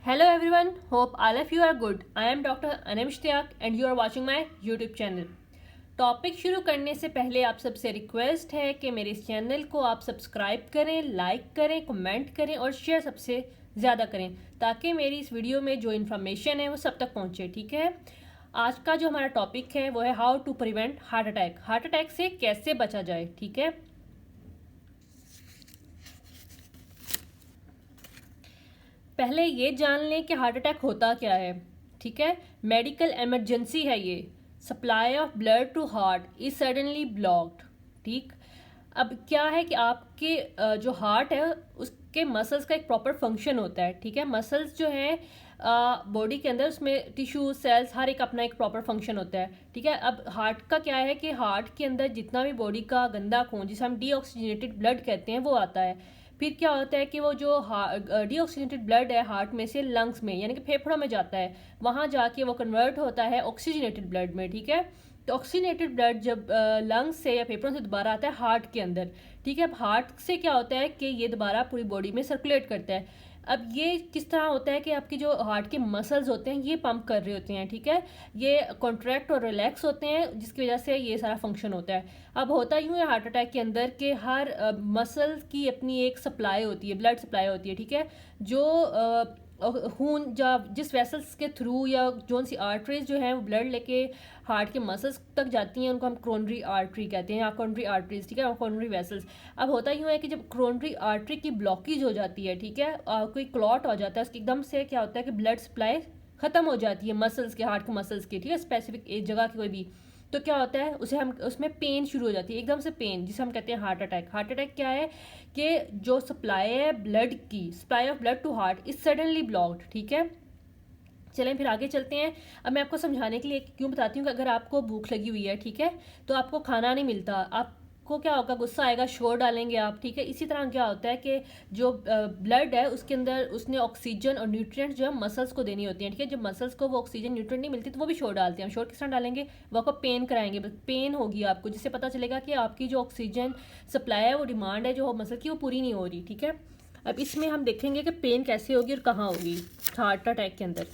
Hello everyone, hope all of you are good. I am Dr. Anam Ishtiaq and you are watching my YouTube channel. Topic शुरू करने से पहले आप सबसे request है कि मेरे इस चैनल को आप सब्सक्राइब करें, लाइक करें, कमेंट करें और शेयर सबसे ज़्यादा करें ताकि मेरी इस वीडियो में जो इन्फॉर्मेशन है वो सब तक पहुंचे। ठीक है, आज का जो हमारा टॉपिक है वो है how to prevent heart attack. Heart attack से कैसे बचा जाए। ठीक है, पहले ये जान लें कि हार्ट अटैक होता क्या है। ठीक है, मेडिकल इमरजेंसी है ये। Supply of blood to heart is suddenly blocked. ठीक, अब क्या है कि आपके जो हार्ट है उसके मसल्स का एक प्रॉपर फंक्शन होता है। ठीक है, मसल्स जो है बॉडी के अंदर उसमें टिश्यू सेल्स हर एक अपना एक प्रॉपर फंक्शन होता है। ठीक है, अब हार्ट का क्या है कि हार्ट के अंदर जितना भी बॉडी का गंदा खून जिसे हम डीऑक्सीजनेटेड ब्लड कहते हैं वो आता है। फिर क्या होता है कि वो जो डीऑक्सीजनेटेड ब्लड है हार्ट में से लंग्स में यानी कि फेफड़ों में जाता है, वहाँ जाके वो कन्वर्ट होता है ऑक्सीजनेटेड ब्लड में। ठीक है, तो ऑक्सीजनेटेड ब्लड जब लंग्स से या फेफड़ों से दोबारा आता है हार्ट के अंदर। ठीक है, अब हार्ट से क्या होता है कि ये दोबारा पूरी बॉडी में सर्कुलेट करता है। अब ये किस तरह होता है कि आपके जो हार्ट के मसल्स होते हैं ये पंप कर रहे होते हैं। ठीक है, ये कॉन्ट्रैक्ट और रिलैक्स होते हैं जिसकी वजह से ये सारा फंक्शन होता है। अब होता यूँ है हार्ट अटैक के अंदर के हर मसल की अपनी एक सप्लाई होती है, ब्लड सप्लाई होती है। ठीक है, जो खून जब जिस वेसल्स के थ्रू या जोन सी आर्टरीज जो हैं वो ब्लड लेके हार्ट के मसल्स तक जाती हैं उनको हम क्रोनरी आर्टरी कहते हैं या क्रोनरी आर्टरीज। ठीक है, क्रोनरी वेसल्स। अब होता यूँ है कि जब क्रोनरी आर्टरी की ब्लॉकेज हो जाती है, ठीक है, कोई क्लॉट हो जाता है उसकी एकदम से क्या होता है कि ब्लड सप्लाई खत्म हो जाती है मसल्स के, हार्ट के मसल्स की। ठीक है, स्पेसिफिक एक जगह की कोई भी, तो क्या होता है उसे हम उसमें पेन शुरू हो जाती है एकदम से पेन, जिसे हम कहते हैं हार्ट अटैक। हार्ट अटैक क्या है कि जो सप्लाई है ब्लड की, supply of blood to heart is suddenly blocked. ठीक है, चलें फिर आगे चलते हैं। अब मैं आपको समझाने के लिए क्यों बताती हूँ कि अगर आपको भूख लगी हुई है, ठीक है, तो आपको खाना नहीं मिलता, आपको क्या होगा, गुस्सा आएगा, शोर डालेंगे आप। ठीक है, इसी तरह क्या होता है कि जो ब्लड है उसके अंदर उसने ऑक्सीजन और न्यूट्रिएंट्स जो है मसल्स को देनी होती हैं। ठीक है, जब मसल्स को वो ऑक्सीजन न्यूट्रिएंट नहीं मिलती तो वो भी शोर डालते हैं। शोर किस तरह डालेंगे, वो आपको पेन कराएंगे, पेन होगी आपको, जिससे पता चलेगा कि आपकी जो ऑक्सीजन सप्लाई है वो डिमांड है जो मसल की वो पूरी नहीं हो रही। ठीक है, अब इसमें हम देखेंगे कि पेन कैसे होगी और कहाँ होगी हार्ट अटैक के अंदर।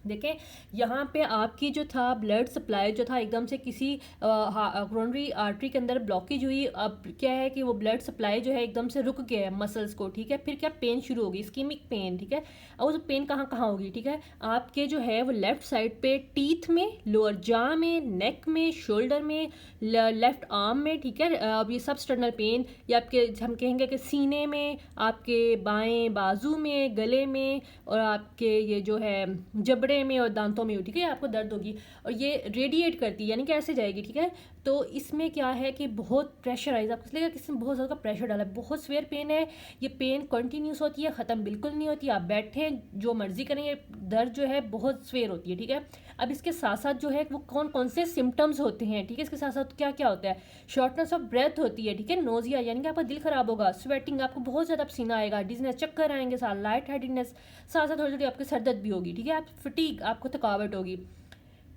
देखें, यहाँ पे आपकी जो था ब्लड सप्लाई जो था एकदम से किसी कोरोनरी आर्टरी के अंदर ब्लॉकेज हुई। अब क्या है कि वो ब्लड सप्लाई जो है एकदम से रुक गया है मसल्स को। ठीक है, फिर क्या पेन शुरू होगी, स्कीमिक पेन। ठीक है, अब वो पेन कहाँ कहाँ होगी, ठीक है, आपके जो है वो लेफ्ट साइड पे टीथ में, लोअर जा में, नेक में, शोल्डर में, लेफ्ट आर्म में। ठीक है, अब ये सब स्टर्नल पेन, या आपके हम कहेंगे कि सीने में, आपके बाएं बाजू में, गले में, और आपके ये जो है जबड़े में और दांतों में। ठीक है, आपको दर्द होगी और ये रेडिएट करती है यानी कि ऐसे जाएगी। ठीक है, तो इसमें क्या है कि बहुत प्रेशराइज, आपको लगेगा कि इसमें बहुत ज़्यादा प्रेशर डाला है, बहुत स्वेयर पेन है। ये पेन कंटिन्यूस होती है, ख़त्म बिल्कुल नहीं होती, आप बैठे जो मर्जी करें ये दर्द जो है बहुत स्वेयर होती है। ठीक है, अब इसके साथ साथ जो है वो कौन कौन से सिम्टम्स होते हैं। ठीक है, इसके साथ साथ क्या क्या होता है, शॉर्टनेस ऑफ ब्रेथ होती है। ठीक है, नोजिया यानी कि आपका दिल खराब होगा, स्वेटिंग, आपको बहुत ज़्यादा पसीना आएगा, डिजनेस, चक्कर आएंगे, साथ लाइट हेडेडनेस, साथ साथ थोड़ी थोड़ी आपकी सर दर्द भी होगी। ठीक है, आप फटीग, आपको थकावट होगी।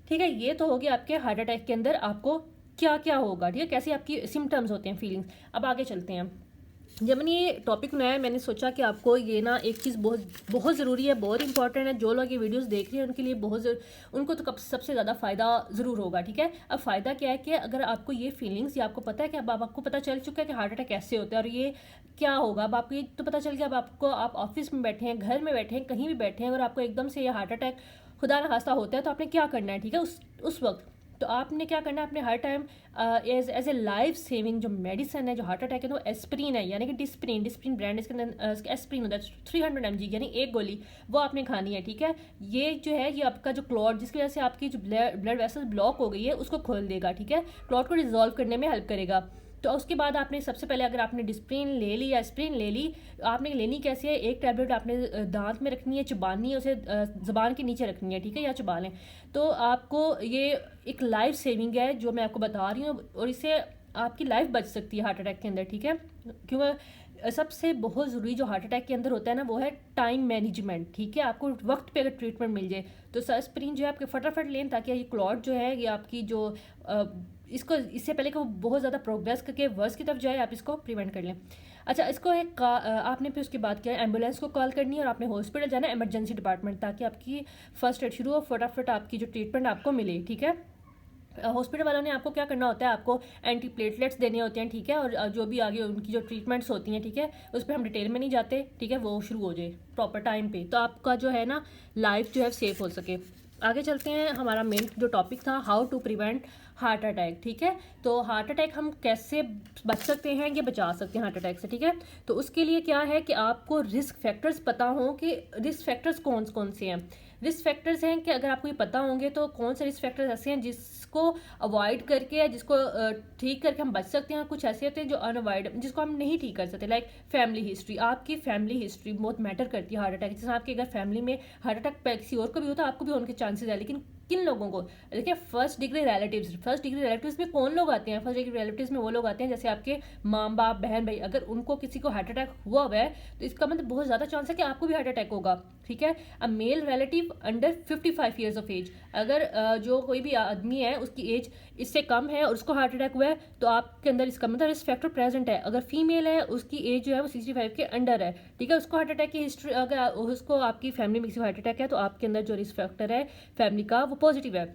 ठीक है, ये तो होगी आपके हार्ट अटैक के अंदर आपको क्या क्या होगा। ठीक है, कैसे आपकी सिम्टम्स होते हैं, फीलिंग्स। अब आगे चलते हैं। जब मैंने ये टॉपिक बनाया मैंने सोचा कि आपको ये ना एक चीज़ बहुत बहुत ज़रूरी है, बहुत इंपॉर्टेंट है। जो लोग ये वीडियोस देख रहे हैं उनके लिए उनको तो सबसे ज़्यादा फ़ायदा ज़रूर होगा। ठीक है, अब फ़ायदा क्या है कि अगर आपको ये फीलिंग्स, या आपको पता है कि अब आपको पता चल चुका है कि हार्ट अटैक कैसे होता है और ये क्या होगा, अब आपको ये तो पता चल गया। अब आपको, आप ऑफिस में बैठे हैं, घर में बैठे हैं, कहीं भी बैठे हैं, अगर आपको एकदम से ये हार्ट अटैक खुदा न खास्ता होता है तो आपने क्या करना है। ठीक है, उस वक्त तो आपने क्या करना है, अपने हर time as a life saving जो मेडिसिन है जो हार्ट अटैक है तो एस्प्रिन है, यानी कि डिस्प्रिन ब्रांड, इसके अंदर एस्प्रिन होता है 300 mg यानी एक गोली, वो आपने खानी है। ठीक है, ये जो है ये आपका जो क्लॉट जिसकी वजह से आपकी जो ब्लड वेसल ब्लॉक हो गई है उसको खोल देगा। ठीक है, क्लॉट को डिजोल्व करने में हेल्प करेगा। तो उसके बाद आपने सबसे पहले अगर आपने डिस्प्रिन ले ली या एस्प्रिन ले ली, आपने लेनी कैसे है, एक टैबलेट आपने दांत में रखनी है, चबानी है उसे, ज़बान के नीचे रखनी है। ठीक है, या चबा लें, तो आपको ये एक लाइफ सेविंग है जो मैं आपको बता रही हूँ, और इससे आपकी लाइफ बच सकती है हार्ट अटैक के अंदर। ठीक है, क्योंकि सबसे बहुत ज़रूरी जो हार्ट अटैक के अंदर होता है ना वो है टाइम मैनेजमेंट। ठीक है, आपको वक्त पे अगर ट्रीटमेंट मिल जाए तो एस्प्रिन जो है आपके फटाफट लें ताकि ये क्लॉट जो है ये आपकी जो इसको इससे पहले कि वो बहुत ज़्यादा प्रोग्रेस करके वर्स की तरफ जाए, आप इसको प्रिवेंट कर लें। अच्छा, इसको आपने फिर उसके बाद क्या है, एम्बुलेंस को कॉल करनी है और आपने हॉस्पिटल जाना है, इमरजेंसी डिपार्टमेंट, ताकि आपकी फर्स्ट एड शुरू हो, फटाफट आपकी जो ट्रीटमेंट आपको मिले, ठीक है। हॉस्पिटल वालों ने आपको क्या करना होता है, आपको एंटी प्लेटलेट्स देने होते हैं, ठीक है, और जो भी आगे उनकी जो ट्रीटमेंट्स होती हैं, ठीक है, उस पर हम डिटेल में नहीं जाते, ठीक है, वो शुरू हो जाए प्रॉपर टाइम पे, तो आपका जो है ना लाइफ जो है सेफ हो सके। आगे चलते हैं, हमारा मेन जो टॉपिक था how to prevent heart attack, ठीक है। तो हार्ट अटैक हम कैसे बच सकते हैं, ये बचा सकते हैं हार्ट अटैक से, ठीक है। तो उसके लिए क्या है कि आपको रिस्क फैक्टर्स पता हों कि रिस्क फैक्टर्स कौन कौन से हैं। रिस्क फैक्टर्स हैं कि अगर आपको ये पता होंगे तो कौन से रिस्क फैक्टर्स ऐसे हैं जिसको अवॉइड करके या जिसको ठीक करके हम बच सकते हैं, कुछ ऐसे होते हैं जो अनअवॉइड जिसको हम नहीं ठीक कर सकते। लाइक फैमिली हिस्ट्री, आपकी फैमिली हिस्ट्री बहुत मैटर करती है हार्ट अटैक। जैसे आपके अगर फैमिली में हार्ट अटैक किसी और को भी होता है, आपको भी होने के चांसेस है, लेकिन किन लोगों को, देखिए फर्स्ट डिग्री रिलेटिव्स में कौन लोग आते हैं, फर्स्ट डिग्री रिलेटिव्स में वो लोग आते हैं जैसे आपके माँ बाप बहन भाई, अगर उनको किसी को हार्ट अटैक हुआ है तो इसका मतलब बहुत ज़्यादा चांस है कि आपको भी हार्ट अटैक होगा, ठीक है। A male relative under 55 years of age, अगर जो कोई भी आदमी है उसकी एज इससे कम है और उसको हार्ट अटैक हुआ है तो आपके अंदर इसका मतलब रिस्क फैक्टर प्रेजेंट है। अगर फीमेल है उसकी एज जो है वो 65 के अंडर है, ठीक है, उसको हार्ट अटैक की हिस्ट्री, अगर उसको आपकी फैमिली में किसी को हार्ट अटैक है तो आपके अंदर जो रिस्क फैक्टर है फैमिली का वो पॉजिटिव है,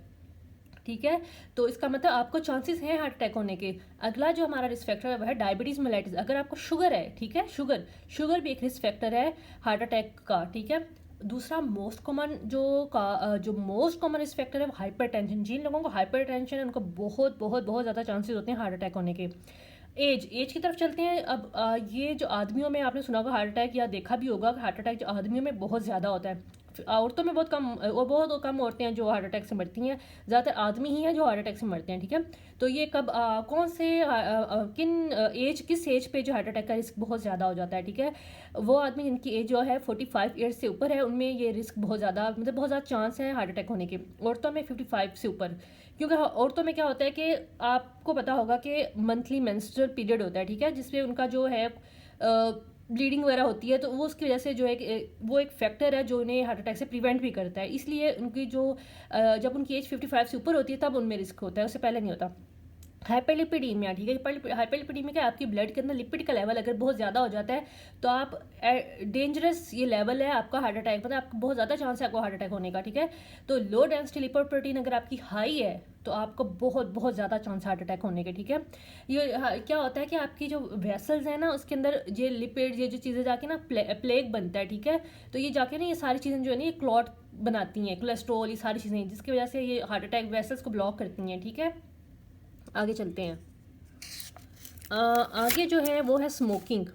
ठीक है। तो इसका मतलब आपको चांसेस हैं हार्ट अटैक होने के। अगला जो हमारा रिस्क फैक्टर है वह है डायबिटीज़ मेलाइटिस, अगर आपको शुगर है, ठीक है, शुगर भी एक रिस्क फैक्टर है हार्ट अटैक का, ठीक है। दूसरा मोस्ट कॉमन जो मोस्ट कॉमन रिस्क फैक्टर है वो हाइपर टेंशन, जिन लोगों को हाइपर टेंशन है उनको बहुत बहुत बहुत ज़्यादा चांसेस होते हैं हार्ट अटैक होने के। एज की तरफ चलते हैं। अब ये जो आदमियों में आपने सुना होगा हार्ट अटैक या देखा भी होगा, हार्ट अटैक जो आदमियों में बहुत ज़्यादा होता है, औरतों में बहुत कम, वो बहुत कम औरतें हैं जो हार्ट अटैक से मरती हैं, ज़्यादातर आदमी ही हैं जो हार्ट अटैक से मरते हैं, ठीक है। तो ये कब कौन से किस एज पे जो हार्ट अटैक का रिस्क बहुत ज़्यादा हो जाता है, ठीक है, वो आदमी जिनकी एज जो है 45 ईयर्स से ऊपर है उनमें ये रिस्क बहुत ज़्यादा, मतलब बहुत ज़्यादा चांस है हार्ट अटैक होने के। औरतों में 55 से ऊपर, क्योंकि औरतों में क्या होता है कि आपको पता होगा कि मंथली मेंस्ट्रुअल पीरियड होता है, ठीक है, जिसमें उनका जो है ब्लीडिंग वगैरह होती है, तो वो उसकी वजह से जो है वो एक फैक्टर है जो उन्हें हार्ट अटैक से प्रिवेंट भी करता है। इसलिए उनकी जो जब उनकी एज 55 से ऊपर होती है तब उनमें रिस्क होता है, उससे पहले नहीं होता। हाइपरलिपिडीमिया, ठीक है, हाइपरलिपिडीमिया क्या, आपकी ब्लड के अंदर लिपिड का लेवल अगर बहुत ज़्यादा हो जाता है तो आप डेंजरस ये लेवल है आपका हार्ट अटैक, मतलब आपको बहुत ज़्यादा चांस है आपको हार्ट अटैक होने का, ठीक है। तो लो डेंसिटी लिपोप्रोटीन अगर आपकी हाई है तो आपको बहुत बहुत ज़्यादा चांस हार्ट अटैक होने के, ठीक है। ये क्या होता है कि आपकी जो वेसल्स हैं ना उसके अंदर ये लिपिड ये जो चीज़ें जाके ना प्लेग बनता है, ठीक है। तो ये जाके ना ये सारी चीज़ें जो है ना ये क्लॉट बनाती हैं, कोलेस्ट्रॉल, ये सारी चीज़ें जिसकी वजह से ये हार्ट अटैक वेसल्स को ब्लॉक करती हैं, ठीक है। आगे चलते हैं। आगे जो है वो है स्मोकिंग।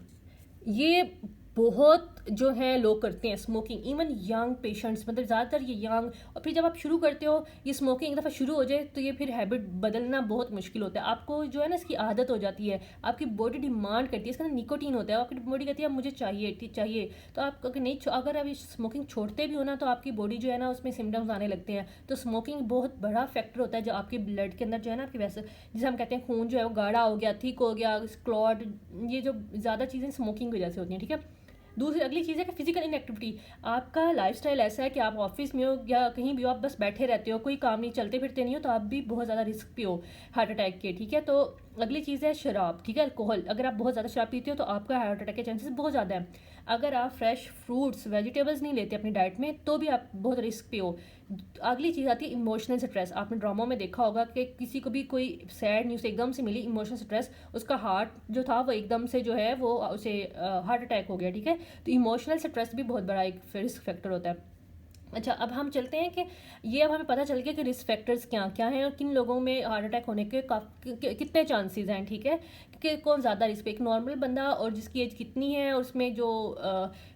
ये बहुत जो है लोग करते हैं स्मोकिंग, इवन यंग पेशेंट्स, मतलब ज़्यादातर ये यंग, और फिर जब आप शुरू करते हो ये स्मोकिंग एक दफ़ा शुरू हो जाए तो ये फिर हैबिट बदलना बहुत मुश्किल होता है। आपको जो है ना इसकी आदत हो जाती है, आपकी बॉडी डिमांड करती है, इसके अंदर निकोटीन होता है, आपकी बॉडी कहती है मुझे चाहिए। तो आप अगर आप ये स्मोकिंग छोड़ते भी हो ना तो आपकी बॉडी जो है ना उसमें सिम्टम्स आने लगते हैं। तो स्मोकिंग बहुत बड़ा फैक्टर होता है जो आपके ब्लड के अंदर जो है ना आपकी वैसे जिसे हम कहते हैं खून जो है वो गाढ़ा हो गया, थिक हो गया, क्लॉट, ये जो ज़्यादा चीज़ें स्मोकिंग की वजह से होती हैं, ठीक है। दूसरी अगली चीज़ है कि फिजिकल इनएक्टिविटी। आपका लाइफस्टाइल ऐसा है कि आप ऑफिस में हो या कहीं भी हो, आप बस बैठे रहते हो, कोई काम नहीं, चलते फिरते नहीं हो, तो आप भी बहुत ज़्यादा रिस्क पे हो हार्ट अटैक के, ठीक है। तो अगली चीज़ है शराब, ठीक है, अल्कोहल। अगर आप बहुत ज़्यादा शराब पीते हो तो आपका हार्ट अटैक के चांसेस बहुत ज़्यादा है। अगर आप फ्रेश फ्रूट्स वेजिटेबल्स नहीं लेते अपनी डाइट में तो भी आप बहुत रिस्क पे हो। अगली चीज़ आती है इमोशनल स्ट्रेस। आपने ड्रामों में देखा होगा कि किसी को भी कोई सैड न्यूज़ एकदम से मिली, इमोशनल स्ट्रेस, उसका हार्ट जो था वो एकदम से जो है वो उसे हार्ट अटैक हो गया, ठीक है। तो इमोशनल स्ट्रेस भी बहुत बड़ा एक रिस्क फैक्टर होता है। अच्छा, अब हम चलते हैं कि ये अब हमें पता चल गया कि रिस्क फैक्टर्स क्या क्या हैं और किन लोगों में हार्ट अटैक होने के कितने चांसेस हैं, ठीक है, कि कौन ज़्यादा रिस्क, एक नॉर्मल बंदा और जिसकी एज कितनी है और उसमें जो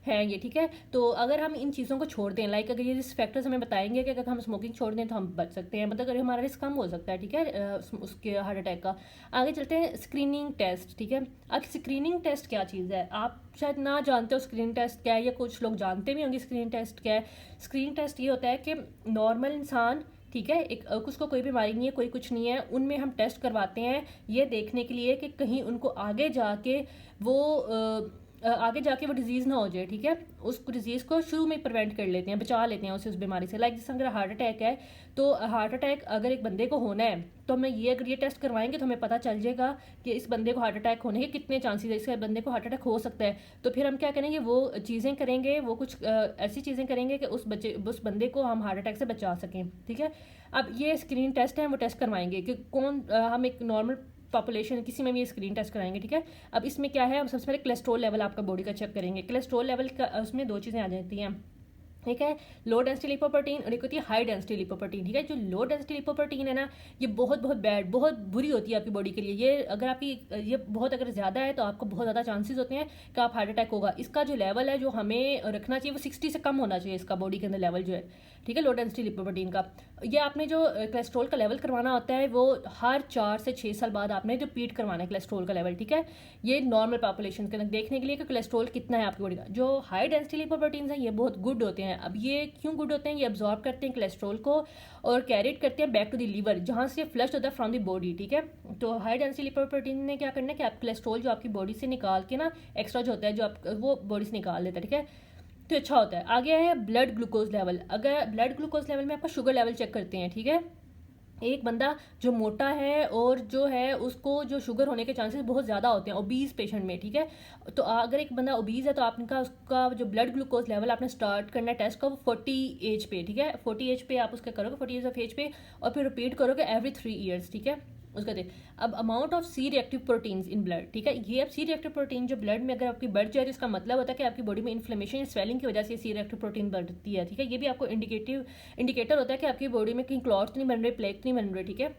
है ये, ठीक है। तो अगर हम इन चीज़ों को छोड़ दें, लाइक अगर ये रिस्क फैक्टर्स हमें बताएंगे कि अगर हम स्मोकिंग छोड़ दें तो हम बच सकते हैं, मतलब अगर हमारा रिस्क कम हो सकता है, ठीक है, उसके हार्ट अटैक का। आगे चलते हैं स्क्रीनिंग टेस्ट, ठीक है। अब स्क्रीनिंग टेस्ट क्या चीज़ है, आप शायद ना जानते हो स्क्रीनिंग टेस्ट क्या है, या कुछ लोग जानते भी होंगे स्क्रीनिंग टेस्ट क्या है। स्क्रीनिंग टेस्ट ये होता है कि नॉर्मल इंसान, ठीक है, एक उसको कोई बीमारी नहीं है, कोई कुछ नहीं है, उनमें हम टेस्ट करवाते हैं ये देखने के लिए कि कहीं उनको आगे जाके वो आगे जाके वो डिजीज़ ना हो जाए, ठीक है, उस डिजीज़ को शुरू में प्रिवेंट कर लेते हैं, बचा लेते हैं उस बीमारी से। लाइक जैसे अगर हार्ट अटैक है, तो हार्ट अटैक अगर एक बंदे को होना है तो हमें ये अगर ये टेस्ट करवाएंगे तो हमें पता चल जाएगा कि इस बंदे को हार्ट अटैक होने के कितने चांसेस है, इसके बंदे को हार्ट अटैक हो सकता है। तो फिर हम क्या करेंगे, वो चीज़ें करेंगे, वो कुछ ऐसी चीज़ें करेंगे कि उस बंदे को हम हार्ट अटैक से बचा सकें, ठीक है। अब ये स्क्रीन टेस्ट है, वो टेस्ट करवाएंगे कि हम एक नॉर्मल पॉपुलेशन किसी में भी स्क्रीन टेस्ट कराएंगे, ठीक है। अब इसमें क्या है, हम सबसे पहले कोलेस्ट्रॉल लेवल आपका बॉडी का चेक करेंगे। कोलेस्ट्रॉल लेवल का उसमें दो चीज़ें आ जाती हैं, ठीक है, लो डेंसिटी लिपोप्रोटीन और एक होती है हाई डेंसिटी लिपोप्रोटीन, ठीक है। जो लो डेंसिटी लिपोप्रोटीन है ना, ये बहुत बैड, बहुत बुरी होती है आपकी बॉडी के लिए। ये अगर आपकी ये बहुत अगर ज़्यादा है तो आपको बहुत ज़्यादा चांसेस होते हैं कि आप हार्ट अटैक होगा। इसका जो लेवल है जो हमें रखना चाहिए वो 60 से कम होना चाहिए, इसका बॉडी के अंदर लेवल जो है, ठीक है, लो डेंसिटी लिपोप्रोटीन का। ये आपने जो कोलेस्ट्रॉल का लेवल करवाना होता है वो हर 4 से 6 साल बाद आपने रिपीट करवाना है कोलेस्ट्रॉल का लेवल, ठीक है। ये नॉर्मल पॉपुलेशन के अंदर देखने के लिए कि कोलेस्ट्रॉल कितना है आपकी बॉडी का। जो हाई डेंसिटी लिपोप्रोटीन्स हैं ये बहुत गुड होते हैं। अब ये क्यों गुड होते हैं, ये अब्जॉर्ब करते हैं कोलेस्ट्रॉल को और कैरिड करते हैं बैक टू द लीवर, जहाँ से फ्लश होता है फ्रॉम द बॉडी, ठीक है। तो हाई डेंसिटी लिपोप्रोटीन ने क्या करना है कि आप कोलेस्ट्रॉल जो आपकी बॉडी से निकाल के ना, एक्स्ट्रा जो होता है जो आप वो बॉडी से निकाल देता है, ठीक है, तो अच्छा होता है। आगे है ब्लड ग्लूकोज लेवल। अगर ब्लड ग्लूकोज लेवल में आपका शुगर लेवल चेक करते हैं, ठीक है। एक बंदा जो मोटा है और जो है उसको जो शुगर होने के चांसेस बहुत ज़्यादा होते हैं ओबीज पेशेंट में, ठीक है। तो अगर एक बंदा ओबीज है तो आपका उसका जो ब्लड ग्लूकोज लेवल आपने स्टार्ट करना है टेस्ट का वो 40 एज पे, ठीक है, 40 एज पे आप उसका करोगे, 40 ईयर्स ऑफ एज पे, और फिर रिपीट करोगे एवरी 3 ईयर्स, ठीक है। उसका दे अब amount of C reactive proteins in blood, ठीक है। ये अब सी रिएक्टिव प्रोटीन जो ब्लड में अगर आपकी बढ़ जाए तो इसका मतलब होता है कि आपकी बॉडी में इन्फ्लेमेशन या स्वेलिंग की वजह से सी रिएक्टिव प्रोटीन बढ़ती है, ठीक है। ये भी आपको इंडिकेटर होता है कि आपकी बॉडी में कहीं क्लॉट्स तो नहीं बन रहे, प्लेग नहीं बन रहे, ठीक है।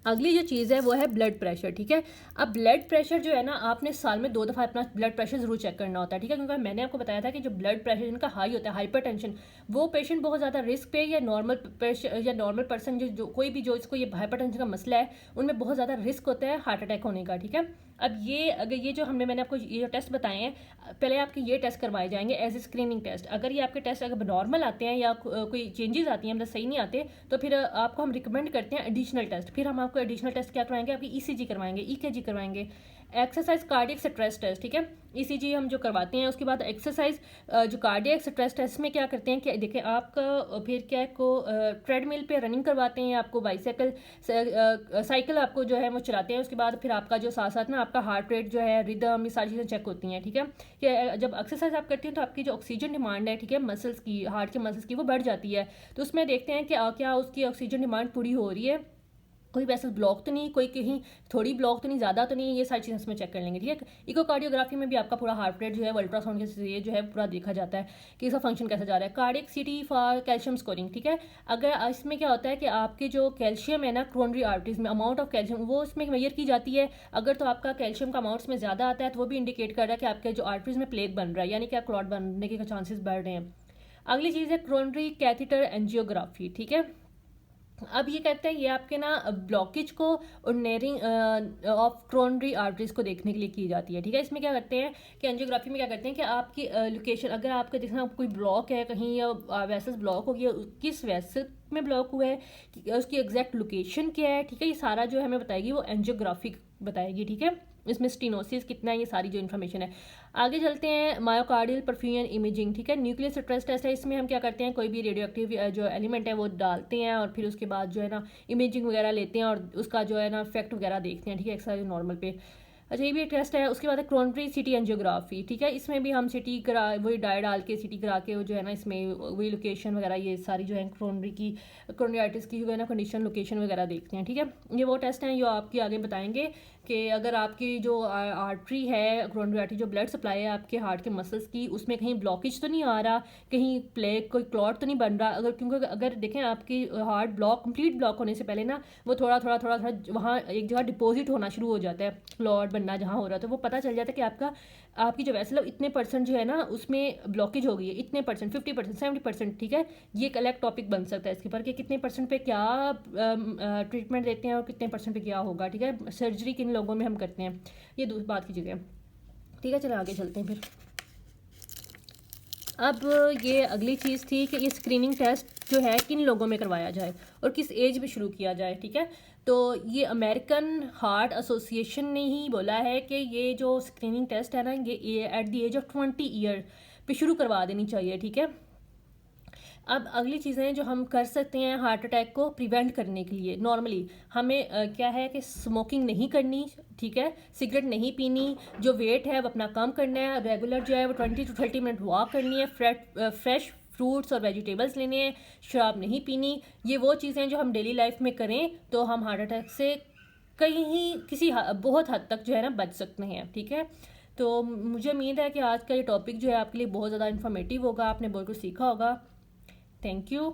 अगली जो चीज़ है वो है ब्लड प्रेशर, ठीक है। अब ब्लड प्रेशर जो है ना, आपने साल में 2 दफ़ा अपना ब्लड प्रेशर ज़रूर चेक करना होता है, ठीक है। क्योंकि मैंने आपको बताया था कि जो ब्लड प्रेशर जिनका हाई होता है, हाइपरटेंशन, वो पेशेंट बहुत ज़्यादा रिस्क पे, या नॉर्मल प्रेशर या नॉर्मल पर्सन जो कोई भी जो इसको ये हाइपरटेंशन का मसला है, उनमें बहुत ज़्यादा रिस्क होता है हार्ट अटैक होने का, ठीक है। अब ये अगर ये जो मैंने आपको ये जो टेस्ट बताए हैं, पहले आपके ये टेस्ट करवाए जाएंगे एज ए स्क्रीनिंग टेस्ट। अगर ये आपके टेस्ट अगर नॉर्मल आते हैं या कोई चेंजेस आती हैं, मतलब सही नहीं आते, तो फिर आपको हम रिकमेंड करते हैं एडिशनल टेस्ट। फिर हम आपको एडिशनल टेस्ट क्या करवाएंगे, आपकी ईसीजी करवाएंगे, ईकेजी करवाएंगे, एक्सरसाइज कार्डियक स्ट्रेस टेस्ट, ठीक है। ईसीजी हम जो करवाते हैं, उसके बाद एक्सरसाइज जो कार्डियक स्ट्रेस टेस्ट में क्या करते हैं कि देखें आपका फिर क्या को ट्रेडमिल पे रनिंग करवाते हैं, आपको बाइसाइकिल साइकिल आपको जो है वो चलाते हैं। उसके बाद फिर आपका जो साथ साथ ना आपका हार्ट रेट जो है, रिदम, ये सारी चीज़ें चेक होती हैं, ठीक है। कि जब एक्सरसाइज आप करती हैं तो आपकी जो ऑक्सीजन डिमांड है, ठीक है, मसल्स की, हार्ट के मसल्स की, वो बढ़ जाती है। तो उसमें देखते हैं कि क्या उसकी ऑक्सीजन डिमांड पूरी हो रही है, कोई वैसा ब्लॉक तो नहीं, कोई कहीं थोड़ी ब्लॉक तो नहीं, ज़्यादा तो नहीं, ये सारी चीज़ें इसमें चेक कर लेंगे, ठीक है। इकोकार्डियोग्राफी में भी आपका पूरा हार्ट रेट जो है अल्ट्रासाउंड के जरिए जो है पूरा देखा जाता है कि इसका फंक्शन कैसा जा रहा है। कार्डियक सीटी फॉर कैल्शियम स्कोरिंग, ठीक है। अगर इसमें क्या होता है कि आपके जो कैल्शियम है ना कोरोनरी आर्टरीज में, अमाउंट ऑफ कैल्शियम वो इसमें मेजर की जाती है। अगर तो आपका कैल्शियम का अमाउंट में ज़्यादा आता है तो वो भी इंडिकेट कर रहा है कि आपके जो आर्टरीज में प्लेग बन रहा है, यानी कि आप क्लॉट बनने के चांसेस बढ़ रहे हैं। अगली चीज़ है कोरोनरी कैथेटर एंजियोग्राफी, ठीक है। अब ये कहते हैं ये आपके ना ब्लॉकेज को और नेरिंग ऑफ कोरोनरी आर्टरीज को देखने के लिए की जाती है, ठीक है। इसमें क्या करते हैं कि एंजियोग्राफी में क्या करते हैं कि आपकी लोकेशन, अगर आपका देखना कोई ब्लॉक है कहीं या वेसल ब्लॉक हो गया, किस वेसल में ब्लॉक हुआ है, उसकी एग्जैक्ट लोकेशन क्या है, ठीक है, ये सारा जो हमें बताएगी वो एंजियोग्राफी बताएगी, ठीक है। इसमें स्टेनोसिस कितना है, ये सारी जो इन्फॉर्मेशन है। आगे चलते हैं मायोकार्डियल परफ्यूजन इमेजिंग, ठीक है। न्यूक्लियर स्ट्रेस टेस्ट है, इसमें हम क्या करते हैं कोई भी रेडियो एक्टिव जो एलिमेंट है वो डालते हैं और फिर उसके बाद जो है ना इमेजिंग वगैरह लेते हैं और उसका जो है ना इफेक्ट वगैरह देखते हैं, ठीक है, एक्सरसाइज नॉर्मल पे। अच्छा, ये भी एक टेस्ट है। उसके बाद है कोरोनरी सिटी एंजियोग्राफी, ठीक है। इसमें भी हम सिटी करा वही डाई डाल के सिटी करा के वो जो है ना इसमें वही लोकेशन वगैरह ये सारी जो है कोरोनरी की कोरोनरी आर्टरीज की जो है ना कंडीशन लोकेशन वगैरह देखते हैं, ठीक है। ये वो टेस्ट हैं जो आपकी आगे बताएंगे कि अगर आपकी जो आर्टरी है, कोरोनरी आर्टरी जो ब्लड सप्लाई है आपके हार्ट के मसल्स की, उसमें कहीं ब्लॉकेज तो नहीं आ रहा, कहीं प्लेग कोई क्लॉट तो नहीं बन रहा। अगर क्योंकि अगर देखें आपकी हार्ट ब्लॉक कंप्लीट ब्लॉक होने से पहले ना वो थोड़ा वहाँ एक जगह डिपॉजिट होना शुरू हो जाता है, क्लॉट बनना जहाँ हो रहा है, तो वो पता चल जाता है कि आपकी जो वैसल इतने परसेंट जो है ना उसमें ब्लॉकेज हो गई है, इतने परसेंट, 50%, 70%, ठीक है। ये एक अलग टॉपिक बन सकता है इसके ऊपर कि कितने परसेंट पे क्या ट्रीटमेंट देते हैं और कितने परसेंट पे क्या होगा, ठीक है। सर्जरी किन लोगों में हम करते हैं, ये दूसरी बात की जगह, ठीक है। चलो आगे चलते हैं फिर। अब ये अगली चीज़ थी कि ये स्क्रीनिंग टेस्ट जो है किन लोगों में करवाया जाए और किस एज में शुरू किया जाए, ठीक है। तो ये अमेरिकन हार्ट एसोसिएशन ने ही बोला है कि ये जो स्क्रीनिंग टेस्ट है ना, ये at the age of 20 year पे शुरू करवा देनी चाहिए, ठीक है। अब अगली चीज़ें जो हम कर सकते हैं हार्ट अटैक को प्रिवेंट करने के लिए, नॉर्मली हमें क्या है कि स्मोकिंग नहीं करनी, ठीक है, सिगरेट नहीं पीनी, जो वेट है वो अपना कम करना है, रेगुलर जो है वो 20 to 30 मिनट वॉक करनी है, फ्रेश फ्रूट्स और वेजिटेबल्स लेने हैं, शराब नहीं पीनी। ये वो चीज़ें जो हम डेली लाइफ में करें तो हम हार्ट अटैक से बहुत हद तक जो है ना बच सकते हैं, ठीक है। तो मुझे उम्मीद है कि आज का ये टॉपिक जो है आपके लिए बहुत ज़्यादा इन्फॉर्मेटिव होगा, आपने बहुत कुछ सीखा होगा। Thank you.